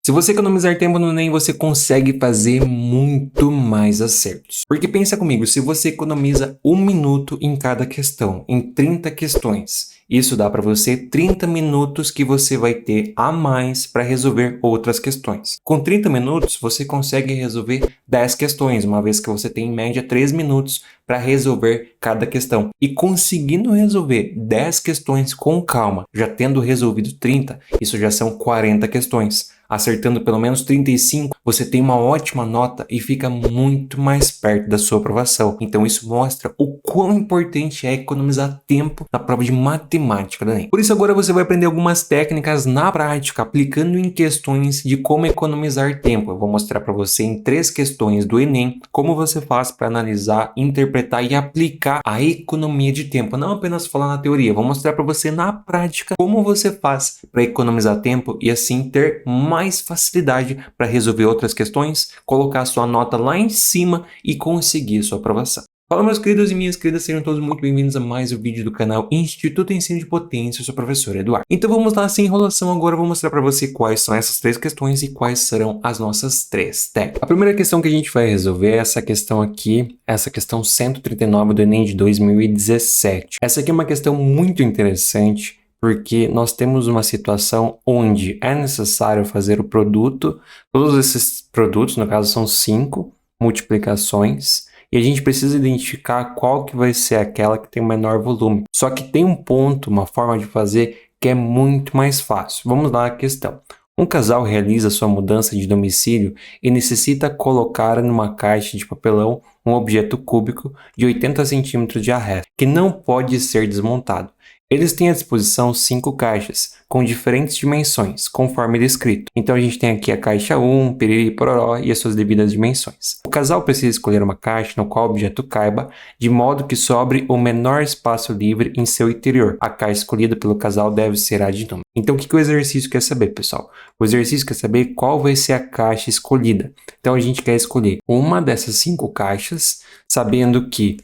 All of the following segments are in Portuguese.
Se você economizar tempo no Enem, você consegue fazer muito mais acertos. Porque pensa comigo, se você economiza 1 minuto em cada questão, em 30 questões, isso dá para você 30 minutos que você vai ter a mais para resolver outras questões. Com 30 minutos, você consegue resolver 10 questões, uma vez que você tem em média 3 minutos para resolver cada questão. E conseguindo resolver 10 questões com calma, já tendo resolvido 30, isso já são 40 questões. Acertando pelo menos 35, você tem uma ótima nota e fica muito mais perto da sua aprovação. Então isso mostra o quão importante é economizar tempo na prova de matemática do Enem. Por isso agora você vai aprender algumas técnicas na prática, aplicando em questões de como economizar tempo. Eu vou mostrar para você em 3 questões do Enem como você faz para analisar, interpretar e aplicar a economia de tempo. Não apenas falar na teoria, vou mostrar para você na prática como você faz para economizar tempo e assim ter mais facilidade para resolver outras questões, colocar sua nota lá em cima e conseguir sua aprovação. Fala meus queridos e minhas queridas, sejam todos muito bem-vindos a mais um vídeo do canal Instituto Ensino de Potência, eu sou o professor Eduardo. Então vamos lá, sem enrolação, agora eu vou mostrar para você quais são essas 3 questões e quais serão as nossas 3 técnicas. A primeira questão que a gente vai resolver é essa questão aqui, essa questão 139 do Enem de 2017. Essa aqui é uma questão muito interessante, porque nós temos uma situação onde é necessário fazer o produto, todos esses produtos, no caso são 5 multiplicações, e a gente precisa identificar qual que vai ser aquela que tem o menor volume. Só que tem um ponto, uma forma de fazer que é muito mais fácil. Vamos lá à questão. Um casal realiza sua mudança de domicílio e necessita colocar numa caixa de papelão um objeto cúbico de 80 centímetros de arresto, que não pode ser desmontado. Eles têm à disposição 5 caixas, com diferentes dimensões, conforme descrito. Então a gente tem aqui a caixa 1, piriri, pororó e as suas devidas dimensões. O casal precisa escolher uma caixa no qual o objeto caiba, de modo que sobre o menor espaço livre em seu interior. A caixa escolhida pelo casal deve ser a de número. Então o que o exercício quer saber, pessoal? O exercício quer saber qual vai ser a caixa escolhida. Então a gente quer escolher uma dessas 5 caixas, sabendo que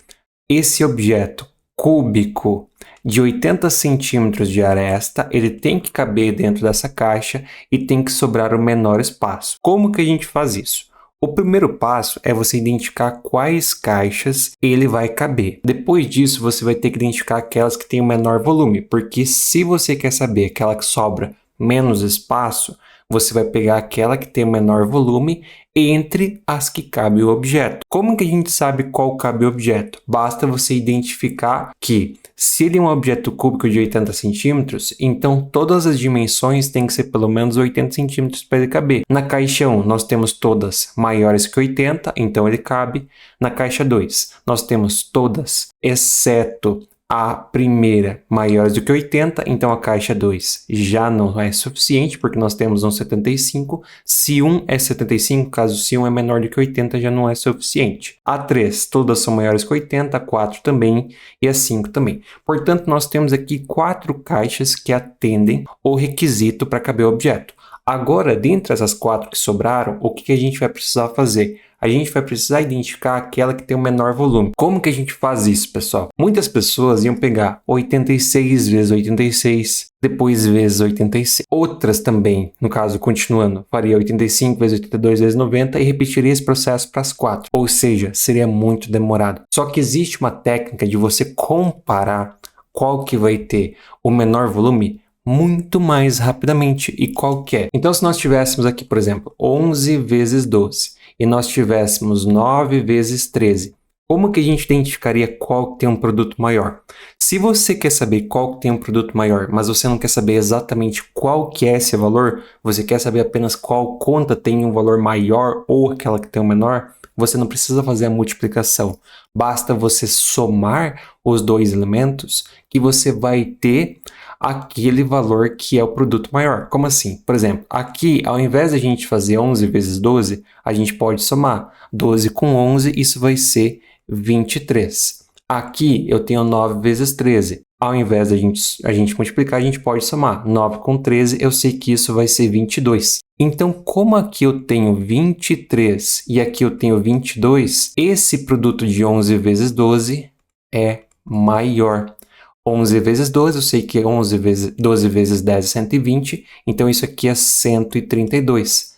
esse objeto cúbico de 80 centímetros de aresta, ele tem que caber dentro dessa caixa e tem que sobrar o menor espaço. Como que a gente faz isso? O primeiro passo é você identificar quais caixas ele vai caber. Depois disso, você vai ter que identificar aquelas que têm o menor volume, porque se você quer saber aquela que sobra menos espaço, você vai pegar aquela que tem o menor volume entre as que cabe o objeto. Como que a gente sabe qual cabe o objeto? Basta você identificar que se ele é um objeto cúbico de 80 centímetros, então todas as dimensões têm que ser pelo menos 80 centímetros para ele caber. Na caixa 1, nós temos todas maiores que 80, então ele cabe. Na caixa 2, nós temos todas, exceto a primeira maiores do que 80, então a caixa 2 já não é suficiente, porque nós temos um 75. Se 1 é 75, caso se 1 é menor do que 80, já não é suficiente. A 3, todas são maiores que 80, a 4 também e a 5 também. Portanto, nós temos aqui 4 caixas que atendem o requisito para caber o objeto. Agora, dentre essas 4 que sobraram, o que a gente vai precisar fazer? A gente vai precisar identificar aquela que tem o menor volume. Como que a gente faz isso, pessoal? Muitas pessoas iam pegar 86 vezes 86, depois vezes 86. Outras também, no caso, continuando, faria 85 vezes 82 vezes 90 e repetiria esse processo para as 4. Ou seja, seria muito demorado. Só que existe uma técnica de você comparar qual que vai ter o menor volume muito mais rapidamente. E qual que é? Então, se nós tivéssemos aqui, por exemplo, 11 vezes 12 e nós tivéssemos 9 vezes 13, como que a gente identificaria qual tem um produto maior? Se você quer saber qual tem um produto maior, mas você não quer saber exatamente qual que é esse valor, você quer saber apenas qual conta tem um valor maior ou aquela que tem um menor, você não precisa fazer a multiplicação. Basta você somar os dois elementos que você vai ter aquele valor que é o produto maior. Como assim? Por exemplo, aqui, ao invés de a gente fazer 11 vezes 12, a gente pode somar 12 com 11, isso vai ser 23. Aqui, eu tenho 9 vezes 13. Ao invés de a gente multiplicar, a gente pode somar 9 com 13, eu sei que isso vai ser 22. Então, como aqui eu tenho 23 e aqui eu tenho 22, esse produto de 11 vezes 12 é maior. 11 vezes 12, eu sei que 12 vezes 10 é 120, então isso aqui é 132.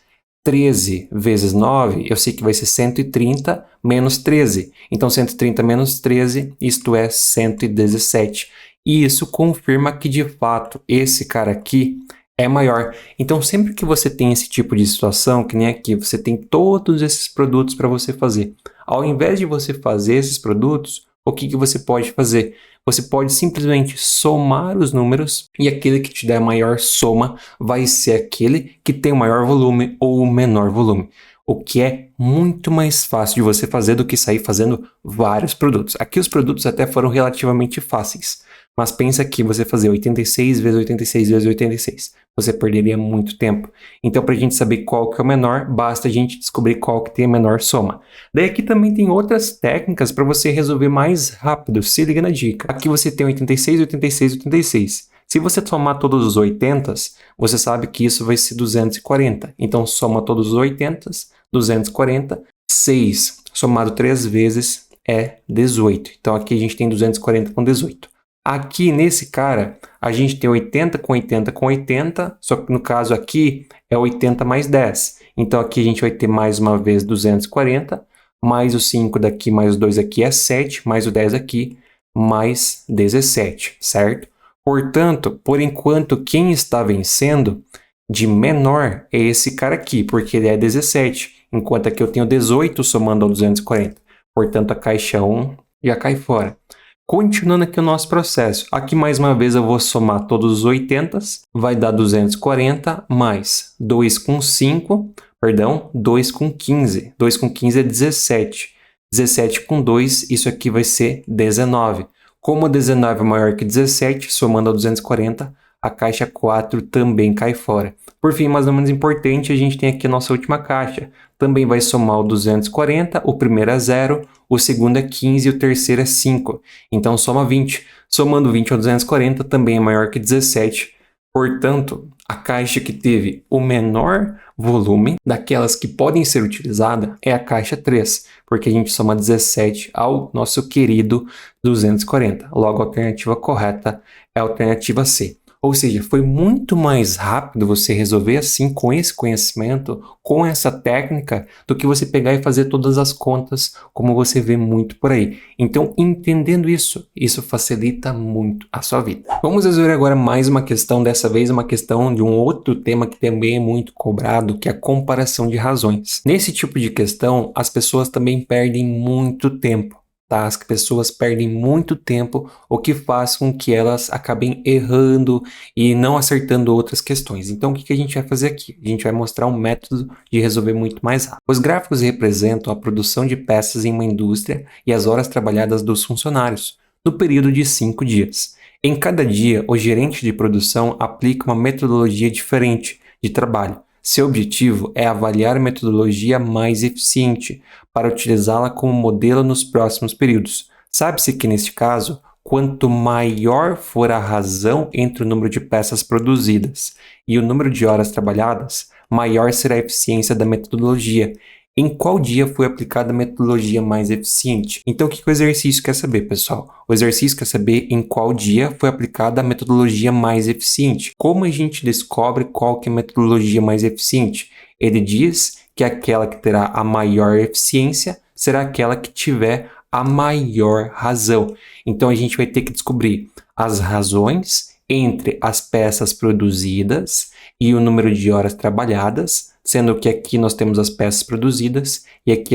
13 vezes 9, eu sei que vai ser 130 menos 13. Então, 130 menos 13, isto é 117. E isso confirma que, de fato, esse cara aqui é maior. Então, sempre que você tem esse tipo de situação, que nem aqui, você tem todos esses produtos para você fazer. Ao invés de você fazer esses produtos, o que você pode fazer? Você pode simplesmente somar os números e aquele que te der a maior soma vai ser aquele que tem o maior volume ou o menor volume. O que é muito mais fácil de você fazer do que sair fazendo vários produtos. Aqui os produtos até foram relativamente fáceis. Mas pensa que você fazer 86 vezes 86 vezes 86. Você perderia muito tempo. Então, para a gente saber qual que é o menor, basta a gente descobrir qual que tem a menor soma. Daí aqui também tem outras técnicas para você resolver mais rápido. Se liga na dica. Aqui você tem 86, 86, 86. Se você somar todos os 80, você sabe que isso vai ser 240. Então, soma todos os 80, 240. 6 somado 3 vezes é 18. Então, aqui a gente tem 240 com 18. Aqui nesse cara, a gente tem 80 com 80 com 80, só que no caso aqui é 80 mais 10. Então aqui a gente vai ter mais uma vez 240, mais o 5 daqui, mais o 2 aqui é 7, mais o 10 aqui, mais 17, certo? Portanto, por enquanto, quem está vencendo de menor é esse cara aqui, porque ele é 17, enquanto aqui eu tenho 18 somando ao 240. Portanto, a caixa 1 já cai fora. Continuando aqui o nosso processo, aqui mais uma vez eu vou somar todos os 80, vai dar 240 mais 2 com 5, perdão, 2 com 15. 2 com 15 é 17. 17 com 2, isso aqui vai ser 19. Como 19 é maior que 17, somando a 240, a caixa 4 também cai fora. Por fim, mais ou menos importante, a gente tem aqui a nossa última caixa. Também vai somar o 240, o primeiro é 0, o segundo é 15 e o terceiro é 5. Então, soma 20. Somando 20 ao 240 também é maior que 17. Portanto, a caixa que teve o menor volume daquelas que podem ser utilizadas é a caixa 3, porque a gente soma 17 ao nosso querido 240. Logo, a alternativa correta é a alternativa C. Ou seja, foi muito mais rápido você resolver assim com esse conhecimento, com essa técnica, do que você pegar e fazer todas as contas, como você vê muito por aí. Então, entendendo isso, isso facilita muito a sua vida. Vamos resolver agora mais uma questão, dessa vez uma questão de um outro tema que também é muito cobrado, que é a comparação de razões. Nesse tipo de questão, as pessoas também perdem muito tempo. As pessoas perdem muito tempo, o que faz com que elas acabem errando e não acertando outras questões. Então, o que a gente vai fazer aqui? A gente vai mostrar um método de resolver muito mais rápido. Os gráficos representam a produção de peças em uma indústria e as horas trabalhadas dos funcionários, no período de 5 dias. Em cada dia, o gerente de produção aplica uma metodologia diferente de trabalho. Seu objetivo é avaliar a metodologia mais eficiente para utilizá-la como modelo nos próximos períodos. Sabe-se que, neste caso, quanto maior for a razão entre o número de peças produzidas e o número de horas trabalhadas, maior será a eficiência da metodologia. Em qual dia foi aplicada a metodologia mais eficiente? Então, o que o exercício quer saber, pessoal? O exercício quer saber em qual dia foi aplicada a metodologia mais eficiente. Como a gente descobre qual que é a metodologia mais eficiente? Ele diz que aquela que terá a maior eficiência será aquela que tiver a maior razão. Então, a gente vai ter que descobrir as razões entre as peças produzidas e o número de horas trabalhadas, sendo que aqui nós temos as peças produzidas e aqui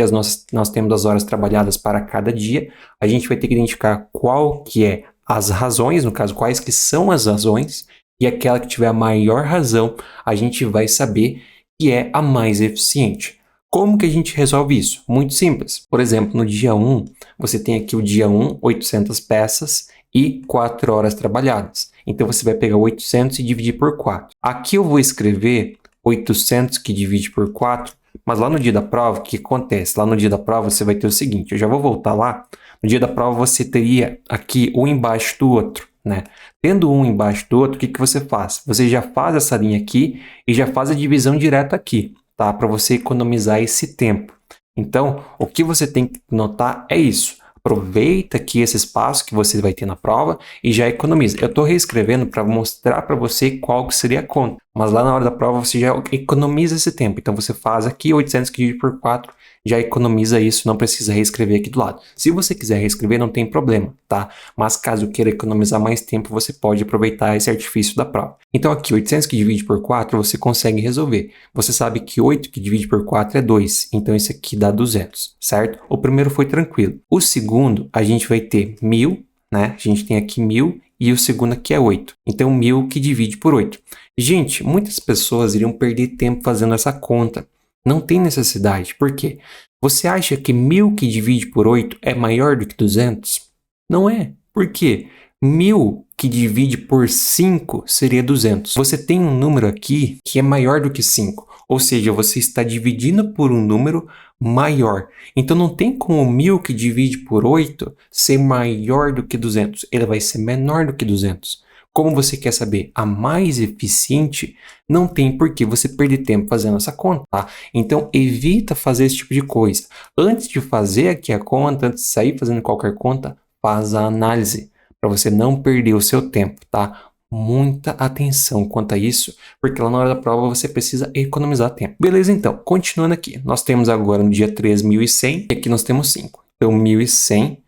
nós temos as horas trabalhadas para cada dia. A gente vai ter que identificar qual que é as razões, no caso, quais que são as razões, e aquela que tiver a maior razão, a gente vai saber que é a mais eficiente. Como que a gente resolve isso? Muito simples. Por exemplo, no dia 1, você tem aqui o dia 1, 800 peças e 4 horas trabalhadas. Então, você vai pegar 800 e dividir por 4. Aqui eu vou escrever 800 que divide por 4, mas lá no dia da prova, o que acontece? Lá no dia da prova você vai ter o seguinte, eu já vou voltar lá, no dia da prova você teria aqui um embaixo do outro, né? Tendo um embaixo do outro, o que você faz? Você já faz essa linha aqui e já faz a divisão direta aqui, tá? Para você economizar esse tempo. Então, o que você tem que notar é isso. Aproveita aqui esse espaço que você vai ter na prova e já economiza. Eu estou reescrevendo para mostrar para você qual que seria a conta, mas lá na hora da prova você já economiza esse tempo. Então você faz aqui 800 que divide por 4, já economiza isso, não precisa reescrever aqui do lado. Se você quiser reescrever, não tem problema, tá? Mas caso queira economizar mais tempo, você pode aproveitar esse artifício da prova. Então aqui, 800 que divide por 4, você consegue resolver. Você sabe que 8 que divide por 4 é 2, então esse aqui dá 200, certo? O primeiro foi tranquilo. O segundo, a gente vai ter 1000, né? A gente tem aqui 1000 e o segundo aqui é 8. Então 1000 que divide por 8. Gente, muitas pessoas iriam perder tempo fazendo essa conta. Não tem necessidade. Por quê? Você acha que 1000 que divide por 8 é maior do que 200? Não é. Por quê? 1000 que divide por 5 seria 200. Você tem um número aqui que é maior do que 5. Ou seja, você está dividindo por um número maior. Então não tem como 1000 que divide por 8 ser maior do que 200. Ele vai ser menor do que 200. Como você quer saber a mais eficiente, não tem por que você perder tempo fazendo essa conta, tá? Então, evita fazer esse tipo de coisa. Antes de fazer aqui a conta, antes de sair fazendo qualquer conta, faz a análise, para você não perder o seu tempo, tá? Muita atenção quanto a isso, porque lá na hora da prova você precisa economizar tempo. Beleza, então, continuando aqui. Nós temos agora no dia 3, 1100, e aqui nós temos 5. Então, 1100...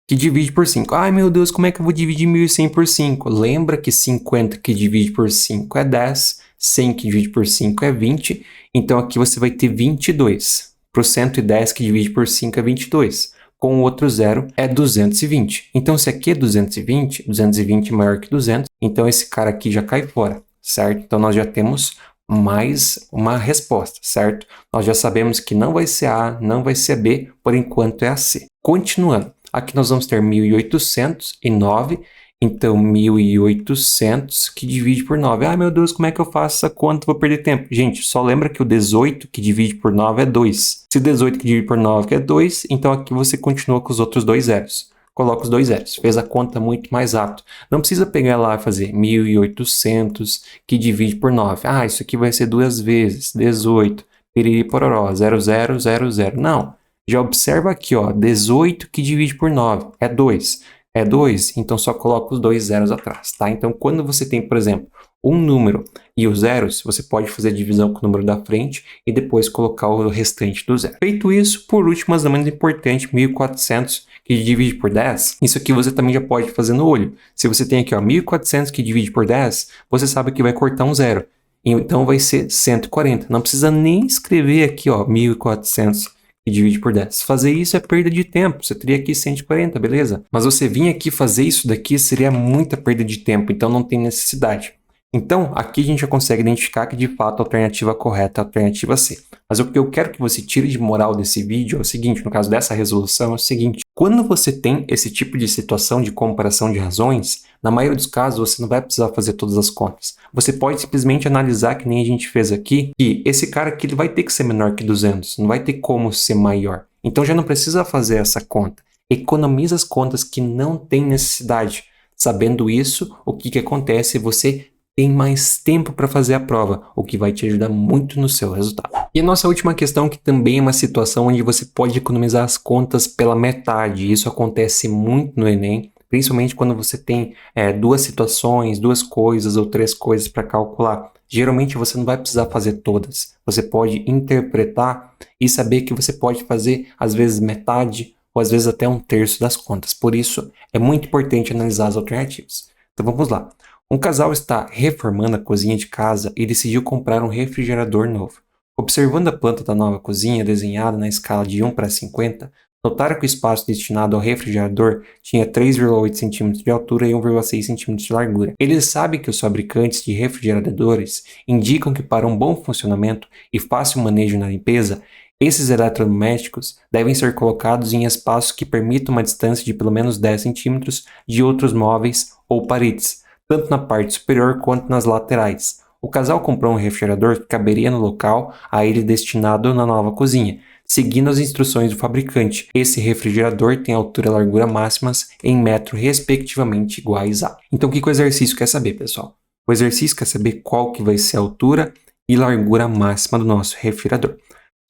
que divide por 5. Ai, meu Deus, como é que eu vou dividir 1100 por 5? Lembra que 50 que divide por 5 é 10, 100 que divide por 5 é 20, então aqui você vai ter 22. Para o 110 que divide por 5 é 22. Com o outro zero é 220. Então, se aqui é 220, 220 é maior que 200, então esse cara aqui já cai fora, certo? Então, nós já temos mais uma resposta, certo? Nós já sabemos que não vai ser A, não vai ser B, por enquanto é a C. Continuando. Aqui nós vamos ter 1809, então 1800 que divide por 9. Ai meu Deus, como é que eu faço essa conta? Vou perder tempo. Gente, só lembra que o 18 que divide por 9 é 2. Se o 18 que divide por 9 é 2, então aqui você continua com os outros dois zeros. Coloca os dois zeros. Fez a conta muito mais rápido. Não precisa pegar lá e fazer 1800 que divide por 9. Ah, isso aqui vai ser duas vezes, 18. Piriri pororó, 0000. Não. Já observa aqui, ó, 18 que divide por 9 é 2. É 2, então só coloca os dois zeros atrás, tá? Então, quando você tem, por exemplo, um número e os zeros, você pode fazer a divisão com o número da frente e depois colocar o restante do zero. Feito isso, por último, mas não menos importante, 1400 que divide por 10. Isso aqui você também já pode fazer no olho. Se você tem aqui, ó, 1400 que divide por 10, você sabe que vai cortar um zero. Então, vai ser 140. Não precisa nem escrever aqui, ó, 1400 e divide por 10. Fazer isso é perda de tempo. Você teria aqui 140, beleza? Mas você vir aqui fazer isso daqui seria muita perda de tempo, então não tem necessidade. Então, aqui a gente já consegue identificar que de fato a alternativa correta é a alternativa C. Mas o que eu quero que você tire de moral desse vídeo é o seguinte, no caso dessa resolução, é o seguinte. Quando você tem esse tipo de situação de comparação de razões, na maioria dos casos você não vai precisar fazer todas as contas. Você pode simplesmente analisar, que nem a gente fez aqui, que esse cara aqui ele vai ter que ser menor que 200, não vai ter como ser maior. Então já não precisa fazer essa conta. Economiza as contas que não tem necessidade. Sabendo isso, o que acontece? Você tem mais tempo para fazer a prova, o que vai te ajudar muito no seu resultado. E a nossa última questão, que também é uma situação onde você pode economizar as contas pela metade. Isso acontece muito no Enem, principalmente quando você tem duas situações, duas coisas ou três coisas para calcular. Geralmente você não vai precisar fazer todas. Você pode interpretar e saber que você pode fazer às vezes metade ou às vezes até um terço das contas. Por isso é muito importante analisar as alternativas. Então vamos lá. Um casal está reformando a cozinha de casa e decidiu comprar um refrigerador novo. Observando a planta da nova cozinha desenhada na escala de 1 para 50, notaram que o espaço destinado ao refrigerador tinha 3,8 cm de altura e 1,6 cm de largura. Eles sabem que os fabricantes de refrigeradores indicam que para um bom funcionamento e fácil manejo na limpeza, esses eletrodomésticos devem ser colocados em espaços que permitam uma distância de pelo menos 10 cm de outros móveis ou paredes, tanto na parte superior quanto nas laterais. O casal comprou um refrigerador que caberia no local a ele destinado na nova cozinha, seguindo as instruções do fabricante. Esse refrigerador tem altura e largura máximas em metro, respectivamente, iguais a. Então, o que o exercício quer saber, pessoal? O exercício quer saber qual que vai ser a altura e largura máxima do nosso refrigerador.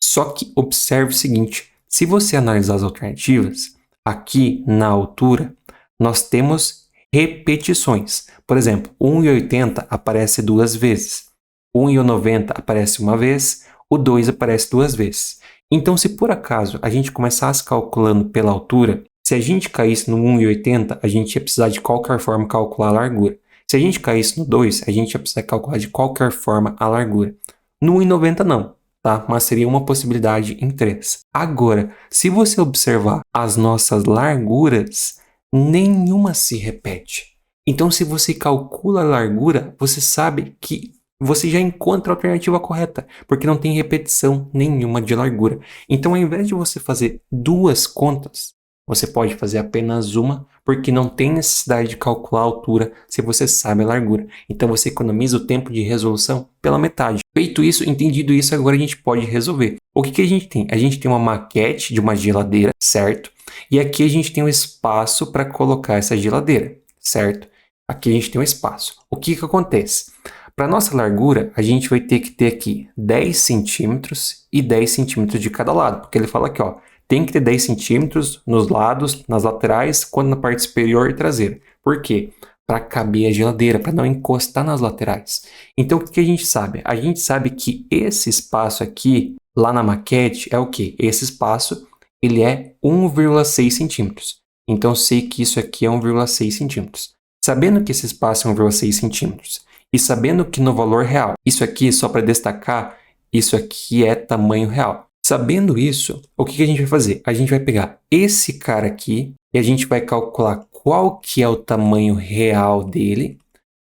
Só que observe o seguinte, se você analisar as alternativas, aqui na altura, nós temos repetições. Por exemplo, 1,80 aparece 2 vezes. 1,90 aparece uma vez. O 2 aparece 2 vezes. Então, se por acaso a gente começasse calculando pela altura, se a gente caísse no 1,80, a gente ia precisar de qualquer forma calcular a largura. Se a gente caísse no 2, a gente ia precisar calcular de qualquer forma a largura. No 1,90 não, tá? Mas seria uma possibilidade em 3. Agora, se você observar as nossas larguras, nenhuma se repete. Então, se você calcula a largura, você sabe que você já encontra a alternativa correta, porque não tem repetição nenhuma de largura. Então, ao invés de você fazer 2 contas, você pode fazer apenas uma, porque não tem necessidade de calcular a altura se você sabe a largura. Então, você economiza o tempo de resolução pela metade. Feito isso, entendido isso, agora a gente pode resolver. O que a gente tem? A gente tem uma maquete de uma geladeira, certo? E aqui a gente tem um espaço para colocar essa geladeira, certo? Aqui a gente tem um espaço. O que acontece? Para nossa largura, a gente vai ter que ter aqui 10 centímetros e 10 centímetros de cada lado. Porque ele fala aqui, ó, tem que ter 10 centímetros nos lados, nas laterais, quanto na parte superior e traseira. Por quê? Para caber a geladeira, para não encostar nas laterais. Então, o que a gente sabe? A gente sabe que esse espaço aqui, lá na maquete, é o quê? Esse espaço, ele é 1,6 centímetros. Então, eu sei que isso aqui é 1,6 centímetros. Sabendo que esse espaço é 1,6 centímetros, e sabendo que no valor real, isso aqui, só para destacar, isso aqui é tamanho real. Sabendo isso, o que a gente vai fazer? A gente vai pegar esse cara aqui e a gente vai calcular qual que é o tamanho real dele.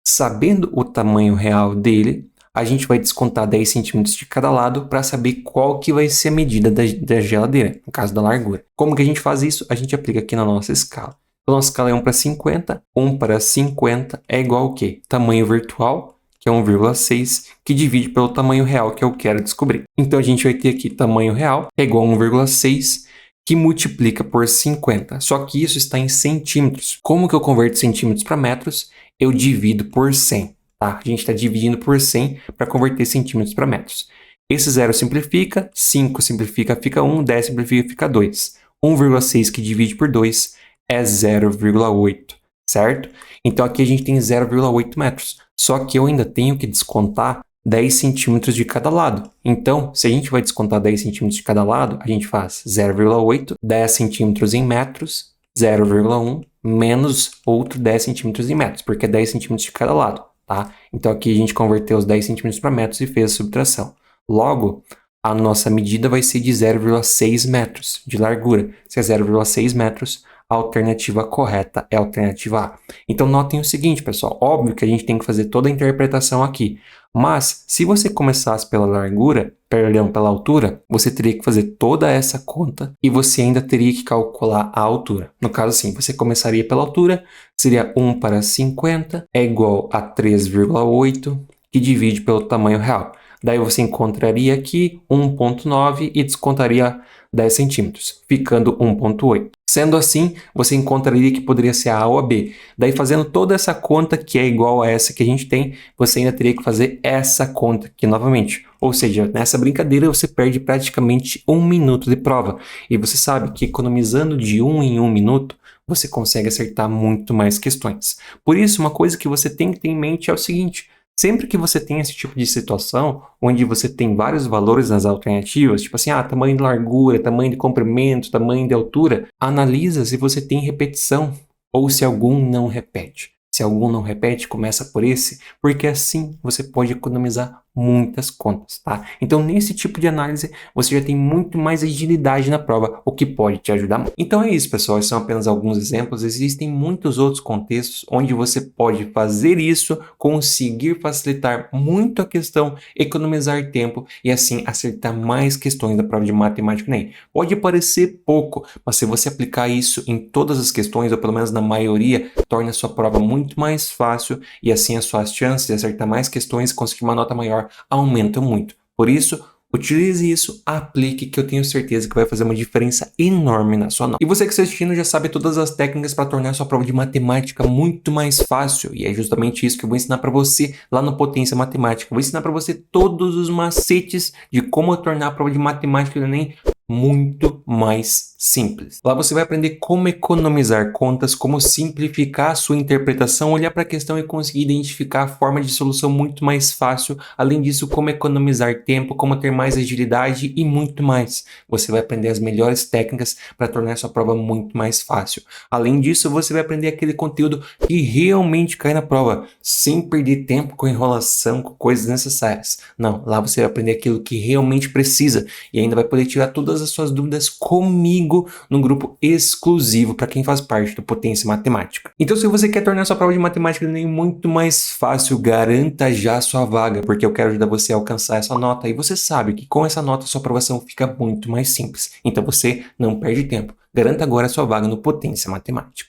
Sabendo o tamanho real dele, a gente vai descontar 10 centímetros de cada lado para saber qual que vai ser a medida da geladeira, no caso da largura. Como que a gente faz isso? A gente aplica aqui na nossa escala. Então, nossa escala é 1 para 50. 1 para 50 é igual ao quê? Tamanho virtual, que é 1,6, que divide pelo tamanho real que eu quero descobrir. Então, a gente vai ter aqui tamanho real é igual a 1,6, que multiplica por 50. Só que isso está em centímetros. Como que eu converto centímetros para metros? Eu divido por 100. Tá? A gente está dividindo por 100 para converter centímetros para metros. Esse 0 simplifica, 5 simplifica, fica 1, 10 simplifica, fica 2. 1,6 que divide por 2 é 0,8, certo? Então aqui a gente tem 0,8 metros. Só que eu ainda tenho que descontar 10 centímetros de cada lado. Então, se a gente vai descontar 10 centímetros de cada lado, a gente faz 0,8, 10 centímetros em metros, 0,1, menos outro 10 centímetros em metros, porque é 10 centímetros de cada lado, tá? Então aqui a gente converteu os 10 centímetros para metros e fez a subtração. Logo, a nossa medida vai ser de 0,6 metros de largura. Se é 0,6 metros, a alternativa correta é a alternativa A. Então notem o seguinte, pessoal, óbvio que a gente tem que fazer toda a interpretação aqui, mas se você começasse pela largura, pela altura, você teria que fazer toda essa conta e você ainda teria que calcular a altura. No caso assim, você começaria pela altura, seria 1 para 50 é igual a 3,8, que divide pelo tamanho real. Daí você encontraria aqui 1,9 e descontaria 10 centímetros, ficando 1,8. Sendo assim, você encontraria que poderia ser a A ou a B. Daí, fazendo toda essa conta, que é igual a essa que a gente tem, você ainda teria que fazer essa conta aqui novamente. Ou seja, nessa brincadeira você perde praticamente 1 minuto de prova. E você sabe que economizando de 1 em 1 minuto, você consegue acertar muito mais questões. Por isso, uma coisa que você tem que ter em mente é o seguinte: sempre que você tem esse tipo de situação, onde você tem vários valores nas alternativas, tipo assim, tamanho de largura, tamanho de comprimento, tamanho de altura, analisa se você tem repetição ou se algum não repete. Se algum não repete, começa por esse, porque assim você pode economizar muitas contas, tá? Então, nesse tipo de análise, você já tem muito mais agilidade na prova, o que pode te ajudar muito. Então é isso, pessoal. Esses são apenas alguns exemplos. Existem muitos outros contextos onde você pode fazer isso, conseguir facilitar muito a questão, economizar tempo e assim acertar mais questões da prova de matemática do Enem. Pode parecer pouco, mas se você aplicar isso em todas as questões, ou pelo menos na maioria, torna a sua prova muito mais fácil e assim as suas chances de acertar mais questões e conseguir uma nota maior aumentam muito. Por isso, utilize isso, aplique, que eu tenho certeza que vai fazer uma diferença enorme na sua nota. E você que está assistindo já sabe todas as técnicas para tornar a sua prova de matemática muito mais fácil. E é justamente isso que eu vou ensinar para você lá no Potência Matemática. Eu vou ensinar para você todos os macetes de como tornar a prova de matemática do Enem muito mais simples. Lá você vai aprender como economizar contas, como simplificar a sua interpretação, olhar para a questão e conseguir identificar a forma de solução muito mais fácil. Além disso, como economizar tempo, como ter mais agilidade e muito mais. Você vai aprender as melhores técnicas para tornar a sua prova muito mais fácil. Além disso, você vai aprender aquele conteúdo que realmente cai na prova, sem perder tempo com enrolação, com coisas necessárias. Não, lá você vai aprender aquilo que realmente precisa e ainda vai poder tirar todas as suas dúvidas comigo num grupo exclusivo para quem faz parte do Potência Matemática. Então, se você quer tornar sua prova de matemática nem muito mais fácil, garanta já sua vaga, porque eu quero ajudar você a alcançar essa nota e você sabe que com essa nota sua aprovação fica muito mais simples. Então você não perde tempo. Garanta agora a sua vaga no Potência Matemática.